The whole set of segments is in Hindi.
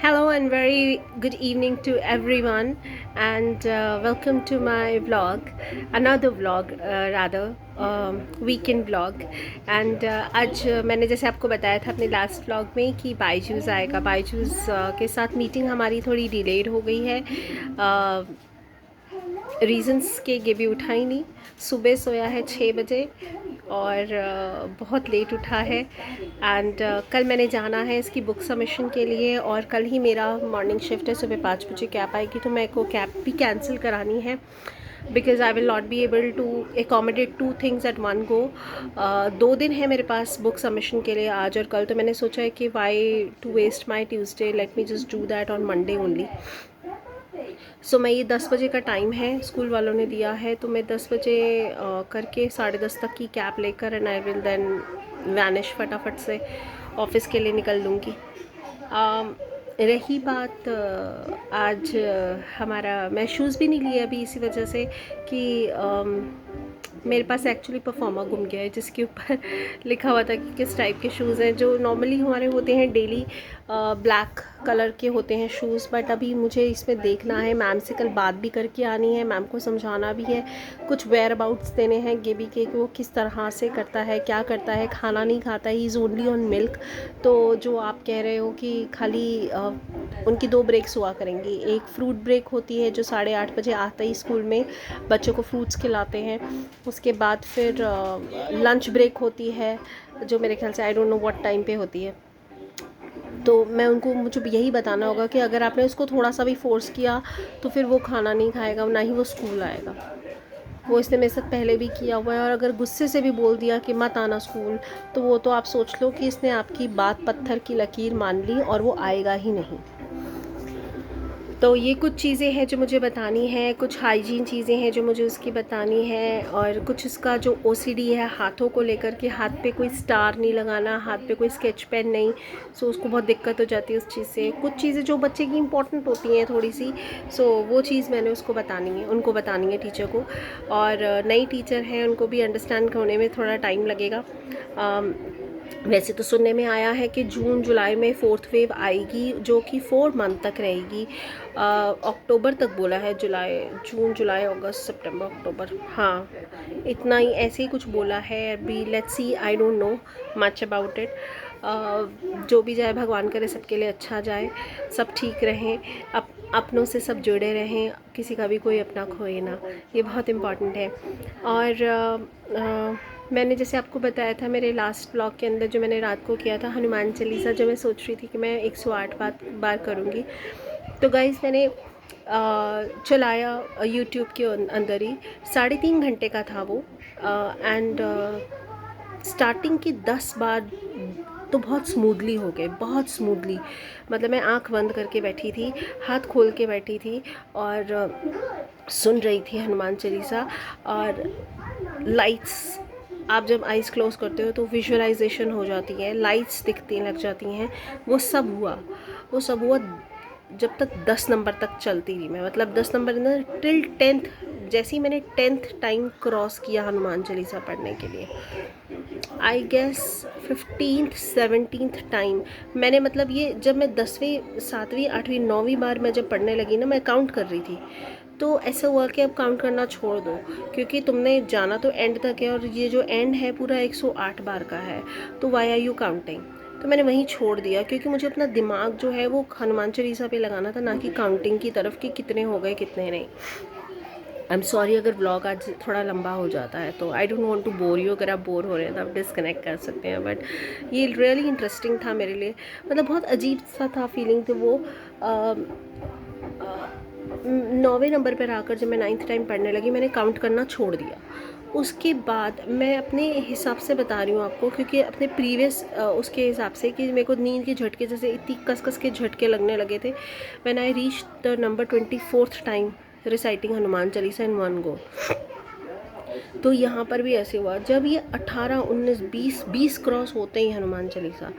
Hello and very good evening to everyone, and welcome to my vlog, another vlog rather weekend vlog. And आज मैंने जैसे आपको बताया था अपने लास्ट vlog में कि बायजूस आएगा। बायजूस के साथ मीटिंग हमारी थोड़ी डिलेड हो गई है। रीजंस के ये भी उठा ही नहीं। सुबह सोया है 6 बजे और बहुत लेट उठा है। एंड कल मैंने जाना है इसकी बुक सबमिशन के लिए, और कल ही मेरा मॉर्निंग शिफ्ट है, सुबह 5 बजे कैब आएगी, तो मेरे को कैब भी कैंसिल करानी है because I will not be able to accommodate two things at one go. 2 दिन है मेरे पास बुक सबमिशन के लिए, आज और कल, तो मैंने सोचा है कि why to waste my Tuesday, let me just do that on Monday only. So मैं ये 10 बजे का टाइम है स्कूल वालों ने दिया है, तो मैं 10 बजे करके 10:30 तक की कैब लेकर and I will then vanish, फटाफट से ऑफिस के लिए निकल लूँगी। रही बात आज हमारा, मैं शूज़ भी नहीं लिए अभी इसी वजह से कि मेरे पास एक्चुअली परफॉर्मा गुम गया है जिसके ऊपर लिखा हुआ था कि किस टाइप के शूज़ हैं। जो नॉर्मली हमारे होते हैं डेली ब्लैक कलर के होते हैं शूज़, बट अभी मुझे इसमें देखना है, मैम से कल बात भी करके आनी है, मैम को समझाना भी है, कुछ वेयर अबाउट्स देने हैं गेबी के, वो किस तरह से करता है, क्या करता है, खाना नहीं खाता है, he is only on milk. तो जो आप कह रहे हो कि खाली उनकी 2 ब्रेक्स हुआ करेंगी, एक फ्रूट ब्रेक होती है जो 8:30 बजे आते ही स्कूल में बच्चों को फ्रूट्स खिलाते हैं, उसके बाद फिर लंच ब्रेक होती है जो मेरे ख्याल से I don't know what time पे होती है। तो मैं उनको, मुझे यही बताना होगा कि अगर आपने उसको थोड़ा सा भी फोर्स किया तो फिर वो खाना नहीं खाएगा, ना ही वो स्कूल आएगा। वो इसने मेरे साथ पहले भी किया हुआ है, और अगर गुस्से से भी बोल दिया कि मत आना स्कूल, तो वो तो आप सोच लो कि इसने आपकी बात पत्थर की लकीर मान ली और वो आएगा ही नहीं। तो ये कुछ चीज़ें हैं जो मुझे बतानी है, कुछ हाइजीन चीज़ें हैं जो मुझे उसकी बतानी है, और कुछ उसका जो ओसीडी है हाथों को लेकर के, हाथ पे कोई स्टार नहीं लगाना, हाथ पे कोई स्केच पेन नहीं, सो उसको बहुत दिक्कत हो जाती है उस चीज़ से। कुछ चीज़ें जो बच्चे की इंपॉर्टेंट होती हैं थोड़ी सी, सो वो चीज़ मैंने उसको बतानी है, उनको बतानी है टीचर को। और नई टीचर हैं, उनको भी अंडरस्टैंड होने में थोड़ा टाइम लगेगा। वैसे तो सुनने में आया है कि जून जुलाई में 4th वेव आएगी जो कि 4 मंथ तक रहेगी, अक्टूबर तक बोला है, जुलाई, जून जुलाई अगस्त सितंबर अक्टूबर, हाँ इतना ही, ऐसे ही कुछ बोला है। अभी let's see, I don't know much about it. जो भी जाए, भगवान करे सबके लिए अच्छा जाए, सब ठीक रहें, अपनों से सब जुड़े रहें, किसी का भी कोई अपना खोए ना, ये बहुत इम्पॉर्टेंट है। और मैंने जैसे आपको बताया था मेरे लास्ट ब्लॉग के अंदर, जो मैंने रात को किया था हनुमान चालीसा, जो मैं सोच रही थी कि मैं 108 बार करूँगी, तो गाइस मैंने चलाया यूट्यूब के अंदर ही, 3.5 घंटे का था वो। एंड स्टार्टिंग की 10 बार तो बहुत स्मूथली हो गए, बहुत स्मूथली, मतलब मैं आंख बंद करके बैठी थी, हाथ खोल के बैठी थी और सुन रही थी हनुमान चालीसा। और लाइट्स, आप जब आइज़ क्लोज करते हो तो विजुअलाइजेशन हो जाती है, लाइट्स दिखती लग जाती हैं, वो सब हुआ, वो सब हुआ जब तक 10 नंबर तक चलती रही मैं, मतलब 10 नंबर ना टिल 10th। जैसे ही मैंने 10th टाइम क्रॉस किया हनुमान चालीसा पढ़ने के लिए, I guess 15th 17th time मैंने, मतलब ये जब मैं 10वीं 7वीं 8वीं 9वीं बार मैं जब पढ़ने लगी ना, मैं काउंट कर रही थी, तो ऐसा हुआ कि अब काउंट करना छोड़ दो, क्योंकि तुमने जाना तो एंड तक है, और ये जो एंड है पूरा 108 बार का है, तो वाई आर यू काउंटिंग। तो मैंने वहीं छोड़ दिया, क्योंकि मुझे अपना दिमाग जो है वो हनुमान चालीसा पे लगाना था, ना कि काउंटिंग की तरफ कि कितने हो गए कितने नहीं। आई एम सॉरी अगर ब्लॉग आज थोड़ा लंबा हो जाता है, तो I don't want to bore you, अगर आप बोर हो रहे हैं तो आप डिसकनेक्ट कर सकते हैं, बट ये रियली इंटरेस्टिंग था मेरे लिए, मतलब बहुत अजीब सा था फीलिंग। तो वो 9वें नंबर पर आकर जब मैं 9th टाइम पढ़ने लगी, मैंने काउंट करना छोड़ दिया। उसके बाद मैं अपने हिसाब से बता रही हूँ आपको, क्योंकि अपने प्रीवियस उसके हिसाब से कि मेरे को नींद के झटके जैसे इतनी कस कस के झटके लगने लगे थे, when I reach the number 24th time reciting Hanuman Chalisa in one go. तो यहाँ पर भी ऐसे हुआ, जब ये 18 19 20 क्रॉस होते ही हनुमान चालीसा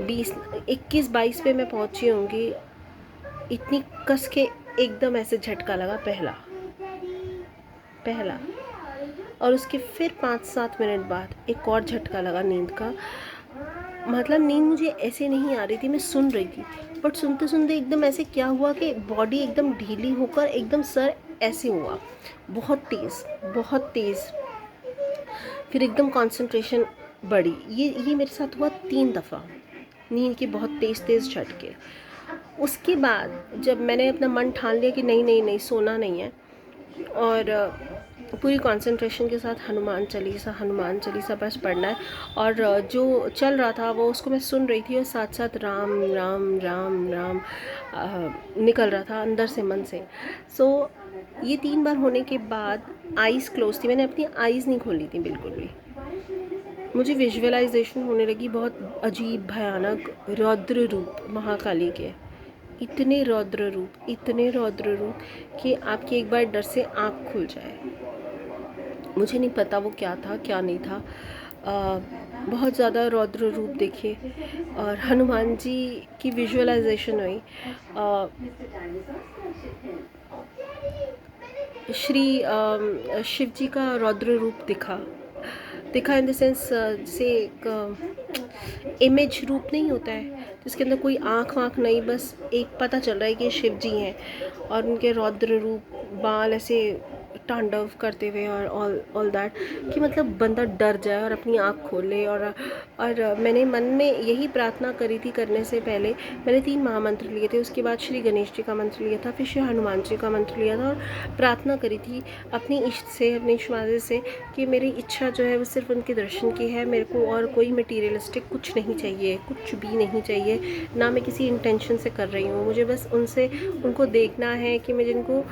20 21 22 पे मैं पहुँची होंगी, इतनी कस के एकदम ऐसे झटका लगा, पहला, और उसके फिर 5-7 मिनट बाद एक और झटका लगा नींद का, मतलब नींद मुझे ऐसे नहीं आ रही थी, मैं सुन रही थी, बट सुनते सुनते एकदम ऐसे क्या हुआ कि बॉडी एकदम ढीली होकर एकदम सर ऐसे हुआ, बहुत तेज़, बहुत तेज़। फिर एकदम कंसंट्रेशन बढ़ी। ये मेरे साथ हुआ 3 दफ़ा, नींद के बहुत तेज़ तेज़ झटके। उसके बाद जब मैंने अपना मन ठान लिया कि नहीं नहीं नहीं, सोना नहीं है, और पूरी कंसंट्रेशन के साथ हनुमान चालीसा बस पढ़ना है, और जो चल रहा था वो उसको मैं सुन रही थी, और साथ साथ राम राम राम राम निकल रहा था अंदर से, मन से। सो ये 3 बार होने के बाद आईज़ क्लोज थी, मैंने अपनी आईज़ नहीं खोली थी बिल्कुल भी। मुझे विजुअलाइजेशन होने लगी बहुत अजीब भयानक रौद्र रूप महाकाली के, इतने रौद्र रूप, इतने रौद्र रूप कि आपकी एक बार डर से आँख खुल जाए। मुझे नहीं पता वो क्या था क्या नहीं था। बहुत ज़्यादा रौद्र रूप देखे, और हनुमान जी की विजुअलाइजेशन हुई। शिव जी का रौद्र रूप दिखा इन द सेंस, जैसे एक इमेज रूप नहीं होता है जिसके अंदर कोई आँख वाँख नहीं, बस एक पता चल रहा है कि शिव जी हैं, और उनके रौद्र रूप, बाल ऐसे तांडव करते हुए, और ऑल दैट, कि मतलब बंदा डर जाए और अपनी आँख खोले। और मैंने मन में यही प्रार्थना करी थी करने से पहले। मैंने 3 महामंत्र लिए थे, उसके बाद श्री गणेश जी का मंत्र लिया था, फिर श्री हनुमान जी का मंत्र लिया था, और प्रार्थना करी थी अपनी इष्ट से, अपनी इष्टवादी से, कि मेरी इच्छा जो है वो सिर्फ उनके दर्शन की है, मेरे को और कोई मटीरियलिस्टिक कुछ नहीं चाहिए, कुछ भी नहीं चाहिए, ना मैं किसी इंटेंशन से कर रही हूँ। मुझे बस उनको देखना है, कि मैं जिनको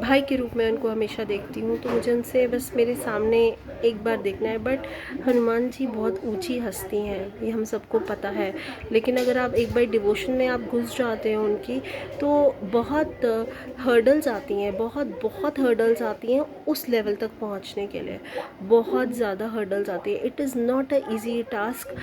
भाई के रूप में उनको हमेशा देखती हूँ, तो मुझे उनसे बस मेरे सामने एक बार देखना है। बट हनुमान जी बहुत ऊंची हस्ती हैं, ये हम सबको पता है, लेकिन अगर आप एक बार डिवोशन में आप घुस जाते हो उनकी, तो बहुत हर्डल्स आती हैं, बहुत बहुत हर्डल्स आती हैं उस लेवल तक पहुँचने के लिए, बहुत ज़्यादा हर्डल्स आती है। It is not a easy task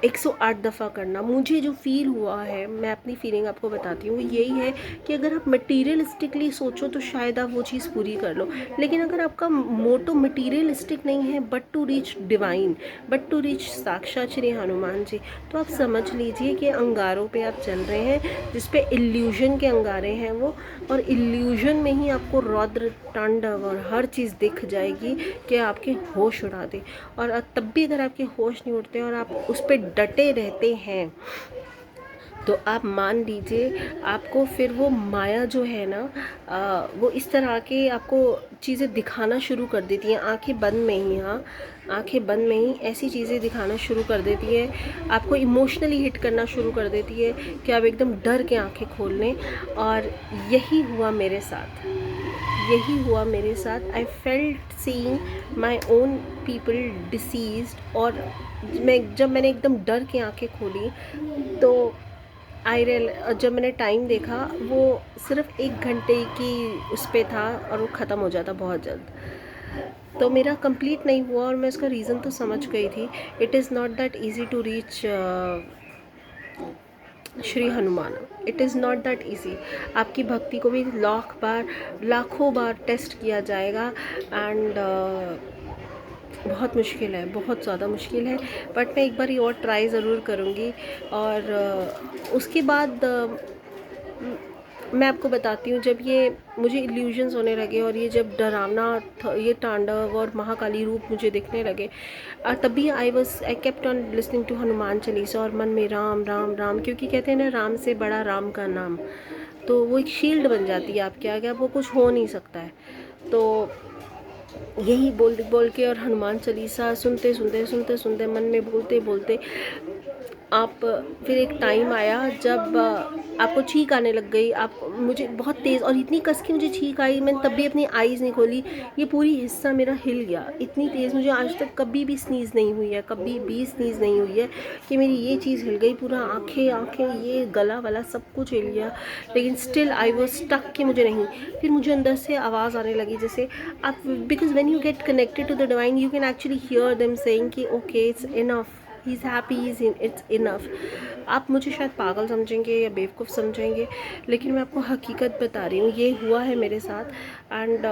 108 दफ़ा करना। मुझे जो फील हुआ है, मैं अपनी फीलिंग आपको बताती हूँ, यही है कि अगर आप मटीरियलिस्टिकली सोचो तो शायद आप वो चीज़ पूरी कर लो, लेकिन अगर आपका मोटो मटीरियलिस्टिक नहीं है, but to reach divine, but to reach साक्षात श्री हनुमान जी, तो आप समझ लीजिए कि अंगारों पे आप चल रहे हैं, जिस पे इल्यूजन के अंगारे हैं वो, और इल्यूजन में ही आपको रौद्र तांडव और हर चीज़ दिख जाएगी कि आपके होश उड़ा दे। और तब भी अगर आपके होश नहीं उड़ते और आप उस पर डटे रहते हैं, तो आप मान लीजिए आपको फिर वो माया जो है ना, वो इस तरह के आपको चीज़ें दिखाना शुरू कर देती हैं, आंखें बंद में ही, हाँ, आंखें बंद में ही ऐसी चीज़ें दिखाना शुरू कर देती है, आपको इमोशनली हिट करना शुरू कर देती है कि आप एकदम डर के आंखें खोल लें। और यही हुआ मेरे साथ, यही हुआ मेरे साथ। I felt seeing my own people deceased, और जब मैंने एकदम डर के आंखें खोली, तो जब मैंने टाइम देखा, वो सिर्फ 1 घंटे की उस पे था, और वो ख़त्म हो जाता बहुत जल्द। तो मेरा कंप्लीट नहीं हुआ, और मैं उसका रीज़न तो समझ गई थी। It is not that easy to reach Shri Hanuman, it is not that easy. आपकी भक्ति को भी लाखों बार टेस्ट किया जाएगा, एंड बहुत मुश्किल है, बहुत ज़्यादा मुश्किल है। बट मैं एक बार ये और ट्राई ज़रूर करूँगी। और उसके बाद मैं आपको बताती हूँ, जब ये मुझे इल्यूजन्स होने लगे, और ये जब डरावना ये तांडव और महाकाली रूप मुझे दिखने लगे, तभी I kept on listening to Hanuman Chalisa, और मन में राम राम राम, क्योंकि कहते हैं ना, राम से बड़ा राम का नाम, तो वो एक शील्ड बन जाती है आपके आगे, अब वो कुछ हो नहीं सकता है। तो यही बोल बोल के और हनुमान चालीसा सुनते मन में बोलते बोलते आप, फिर एक टाइम आया जब आपको छींक आने लग गई। आप मुझे बहुत तेज़ और इतनी कस की मुझे छींक आई, मैंने तब भी अपनी आईज़ नहीं खोली, ये पूरी हिस्सा मेरा हिल गया। इतनी तेज़ मुझे आज तक कभी भी स्नीज़ नहीं हुई है, कभी भी स्नीज़ नहीं हुई है कि मेरी ये चीज़ हिल गई, पूरा आँखें ये गला वाला सब कुछ हिल गया, लेकिन स्टिल आई वॉज स्टक कि मुझे नहीं। फिर मुझे अंदर से आवाज़ आने लगी, जैसे आप, because when you get connected to the divine, you can actually hear them saying कि okay, it's enough, he is happy, it's enough. आप मुझे शायद पागल समझेंगे या बेवकूफ़ समझेंगे, लेकिन मैं आपको हकीकत बता रही हूँ, ये हुआ है मेरे साथ। एंड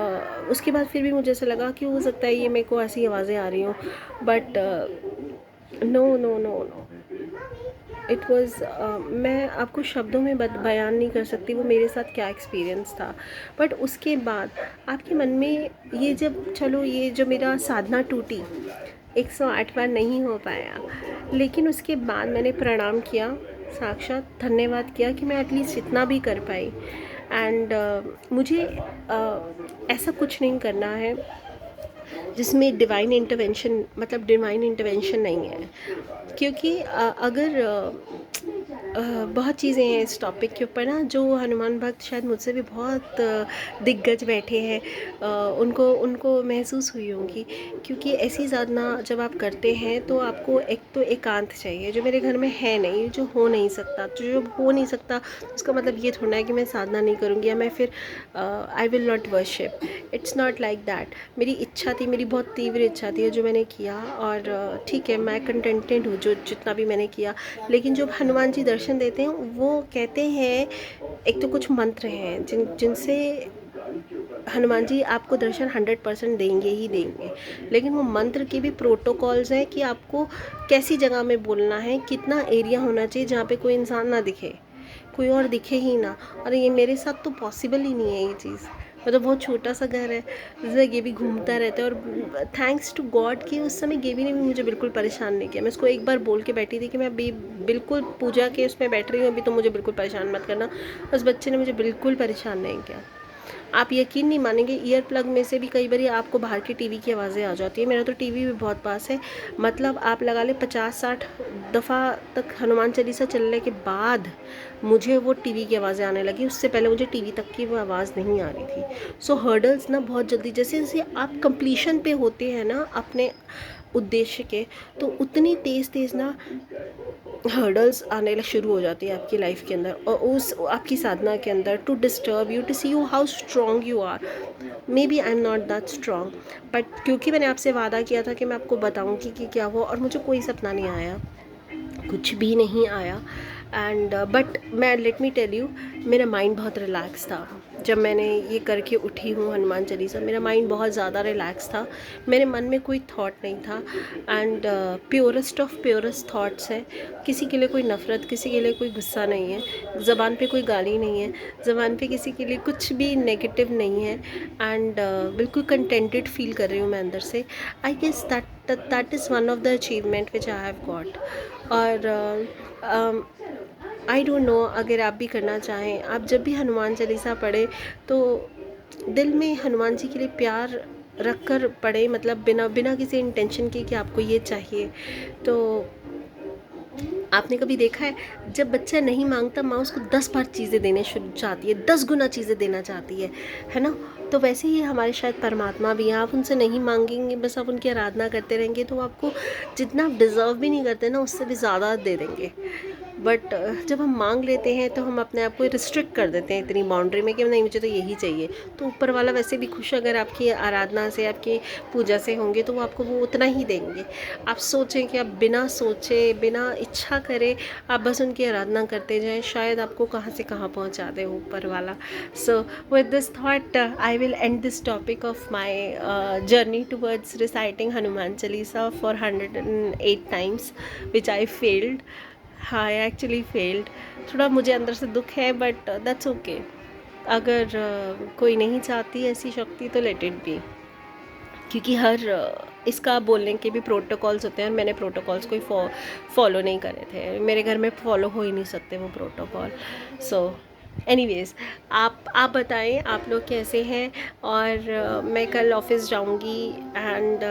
उसके बाद फिर भी मुझे ऐसा लगा कि हो सकता है ये मेरे को ऐसी आवाज़ें आ रही हूँ, but no no no no, it was मैं आपको शब्दों में बयान नहीं कर सकती वो मेरे साथ क्या एक्सपीरियंस था। बट उसके बाद आपके मन में ये जब, चलो ये जो मेरा साधना टूटी, 108 बार नहीं हो पाया, लेकिन उसके बाद मैंने प्रणाम किया, साक्षात धन्यवाद किया कि मैं एटलीस्ट इतना भी कर पाई। एंड मुझे ऐसा कुछ नहीं करना है जिसमें डिवाइन इंटरवेंशन, मतलब डिवाइन इंटरवेंशन नहीं है, क्योंकि अगर बहुत चीज़ें हैं इस टॉपिक के ऊपर ना, जो हनुमान भक्त शायद मुझसे भी बहुत दिग्गज बैठे हैं, उनको उनको महसूस हुई होंगी। क्योंकि ऐसी साधना जब आप करते हैं तो आपको एक तो एकांत चाहिए, जो मेरे घर में है नहीं, जो हो नहीं सकता। तो जो हो नहीं सकता उसका मतलब ये थोड़ा है कि मैं साधना नहीं करूँगी या मैं फिर आई will not worship. It's not like that. मेरी इच्छा थी, मेरी बहुत तीव्र इच्छा थी, जो मैंने किया, और ठीक है, मैं कंटेंटेड हूँ जो जितना भी मैंने किया। लेकिन जो हनुमान जी दर्शन देते हैं वो कहते हैं, एक तो कुछ मंत्र हैं जिनसे हनुमान जी आपको दर्शन 100% देंगे ही देंगे। लेकिन वो मंत्र के भी प्रोटोकॉल्स हैं कि आपको कैसी जगह में बोलना है, कितना एरिया होना चाहिए जहाँ पे कोई इंसान ना दिखे, कोई और दिखे ही ना। और ये मेरे साथ तो पॉसिबल ही नहीं है ये चीज़। मतलब बहुत छोटा सा घर है जिसमें गेबी घूमता रहता है, और थैंक्स टू गॉड कि उस समय गेबी ने भी मुझे बिल्कुल परेशान नहीं किया। मैं उसको एक बार बोल के बैठी थी कि मैं अभी बिल्कुल पूजा के उसमें बैठ रही हूँ, अभी तो मुझे बिल्कुल परेशान मत करना। उस बच्चे ने मुझे बिल्कुल परेशान नहीं किया। आप यकीन नहीं मानेंगे, ईयर प्लग में से भी कई बार आपको बाहर की टीवी की आवाज़ें आ जाती है। मेरा तो टीवी भी बहुत पास है, मतलब आप लगा ले 50-60 दफ़ा तक हनुमान चालीसा चलने के बाद मुझे वो टीवी की आवाज़ें आने लगी। उससे पहले मुझे टीवी तक की वो आवाज़ नहीं आ रही थी। सो हर्डल्स ना बहुत जल्दी, जैसे जैसे आप कंप्लीशन पे होते हैं ना अपने उद्देश्य के, तो उतनी तेज़ तेज़ ना हर्डल्स आने लग शुरू हो जाती है आपकी लाइफ के अंदर, और उस आपकी साधना के अंदर, to disturb you, to see you how strong you are. Maybe I am not that strong, but क्योंकि मैंने आपसे वादा किया था कि मैं आपको बताऊंगी कि क्या हुआ, और मुझे कोई सपना नहीं आया, कुछ भी नहीं आया। एंड बट मैं लेट मी टेल यू, मेरा माइंड बहुत रिलैक्स था जब मैंने ये करके उठी हूँ हनुमान चालीसा। मेरा माइंड बहुत ज़्यादा रिलैक्स था, मेरे मन में कोई थॉट नहीं था। And purest of purest thoughts है। किसी के लिए कोई नफ़रत, किसी के लिए कोई गुस्सा नहीं है, ज़बान पे कोई गाली नहीं है, ज़बान पे किसी के लिए कुछ भी नेगेटिव नहीं है। एंड बिल्कुल कंटेंटेड फील कर रही हूँ मैं अंदर से। I guess that is one of the achievement which I have got. और आई डोंट नो, अगर आप भी करना चाहें, आप जब भी हनुमान चालीसा पढ़े तो दिल में हनुमान जी के लिए प्यार रख कर पढ़े, मतलब बिना बिना किसी इंटेंशन के कि आपको ये चाहिए। तो आपने कभी देखा है जब बच्चा नहीं मांगता, माँ उसको 10 बार चीज़ें देने शुरू चाहती है, 10 गुना चीज़ें देना चाहती है ना। तो वैसे ही हमारे शायद परमात्मा भी हैं, आप उनसे नहीं मांगेंगे, बस आप उनकी आराधना करते रहेंगे, तो आपको जितना आप डिज़र्व भी नहीं करते ना, उससे भी ज़्यादा दे देंगे। बट जब हम मांग लेते हैं तो हम अपने आप को रिस्ट्रिक्ट कर देते हैं इतनी बाउंड्री में कि नहीं, मुझे तो यही चाहिए। तो ऊपर वाला वैसे भी खुश अगर आपकी आराधना से, आपकी पूजा से होंगे, तो वो आपको वो उतना ही देंगे। आप सोचें कि आप बिना सोचे, बिना इच्छा करे, आप बस उनकी आराधना करते जाएं, शायद आपको कहाँ से कहाँ पहुँचा दे ऊपर वाला। So with this thought I will and this topic of my journey towards reciting Hanuman Chalisa for 108 times which I failed. हाँ, आई एक्चुअली फेल्ड। थोड़ा मुझे अंदर से दुख है, बट दैट्स ओके। अगर कोई नहीं चाहती ऐसी शक्ति तो लेट इट बी, क्योंकि हर इसका बोलने के भी प्रोटोकॉल्स होते हैं, मैंने प्रोटोकॉल्स कोई फॉलो नहीं करे थे, मेरे घर में फॉलो हो ही नहीं सकते वो प्रोटोकॉल। सो एनीवेज़, आप बताएं आप लोग कैसे हैं। और मैं कल ऑफिस जाऊंगी। एंड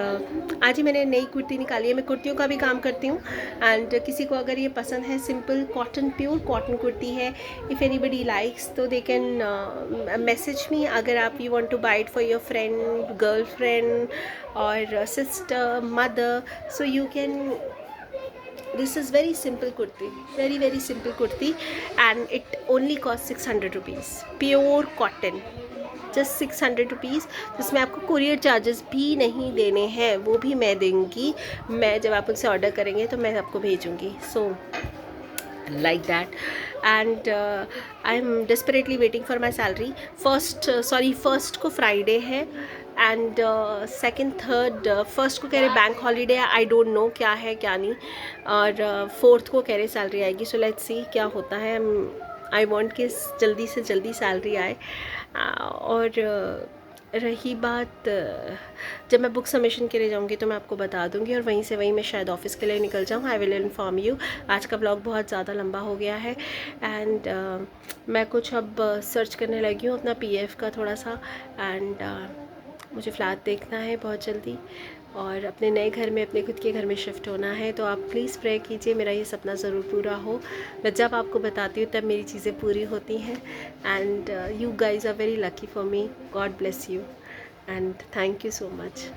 आज ही मैंने नई कुर्ती निकाली है, मैं कुर्तियों का भी काम करती हूँ। एंड किसी को अगर ये पसंद है, simple cotton, pure cotton kurti है, इफ़ एनीबडी लाइक्स तो दे कैन मैसेज मी। अगर आप you want to buy it for your friend, girlfriend और sister, mother, so you can, this is very simple kurti, very simple kurti, and it only costs 600 rupees, pure cotton, just 600 rupees, जिसमें आपको कुरियर चार्जेस भी नहीं देने हैं, वो भी मैं दूँगी। मैं जब आप उनसे ऑर्डर करेंगे तो मैं आपको भेजूँगी। सो like that. And I'm desperately waiting for my salary. First को फ्राइडे है, एंड सेकंड थर्ड फर्स्ट को कह रहे bank holiday, I don't know क्या है क्या नहीं, और फोर्थ को कह रहे सैलरी आएगी. सो लेट्स सी क्या होता है. आई वांट कि जल्दी से जल्दी सैलरी आए. और रही बात जब मैं बुक सबमिशन के लिए जाऊंगी तो मैं आपको बता दूंगी, और वहीं से वहीं मैं शायद ऑफिस के लिए निकल जाऊँ. I will inform you. आज का ब्लॉग बहुत ज़्यादा लंबा हो गया है. एंड मैं कुछ अब सर्च करने लगी हूँ अपना पीएफ का थोड़ा सा. एंड मुझे फ्लैट देखना है बहुत जल्दी, और अपने नए घर में, अपने खुद के घर में शिफ्ट होना है. तो आप प्लीज़ प्रे कीजिए मेरा ये सपना ज़रूर पूरा हो. मैं जब आपको बताती हूँ तब मेरी चीज़ें पूरी होती हैं. And you guys are very lucky for me. God bless you and thank you so much.